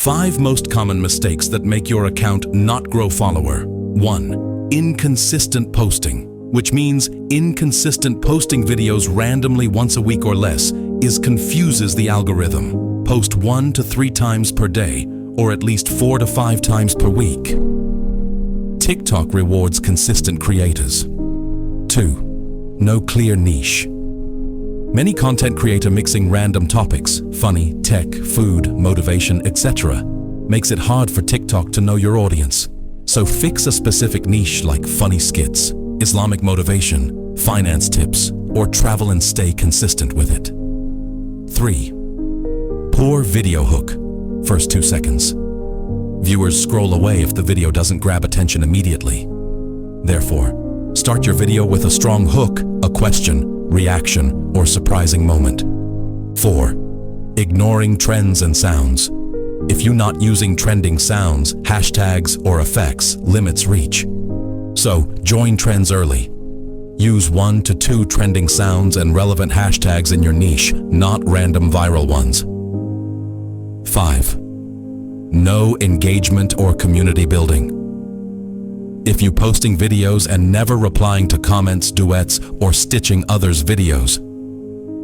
5 most common mistakes that make your account not grow follower. 1. Inconsistent posting, which means inconsistent posting videos randomly once a week or less confuses the algorithm. Post 1 to 3 times per day, or at least 4 to 5 times per week. TikTok rewards consistent creators. 2. No clear niche. Many content creators mixing random topics, funny, tech, food, motivation, etc., makes it hard for TikTok to know your audience. So fix a specific niche like funny skits, Islamic motivation, finance tips, or travel and stay consistent with it. 3. Poor video hook. First 2 seconds. Viewers scroll away if the video doesn't grab attention immediately. Therefore, start your video with a strong hook, a question, reaction, or surprising moment. 4. Ignoring trends and sounds. If you're not using trending sounds, hashtags, or effects, limits reach. So, join trends early. Use 1 to 2 trending sounds and relevant hashtags in your niche, not random viral ones. 5. No engagement or community building. If you're posting videos and never replying to comments, duets, or stitching others' videos.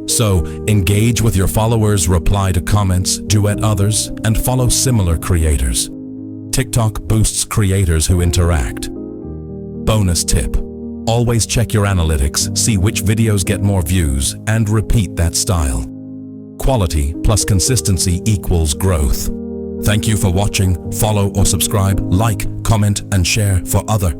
So, engage with your followers, reply to comments, duet others, and follow similar creators. TikTok boosts creators who interact. Bonus tip: always check your analytics, see which videos get more views, and repeat that style. Quality plus consistency equals growth. Thank you for watching. Follow or subscribe, like, comment, and share for other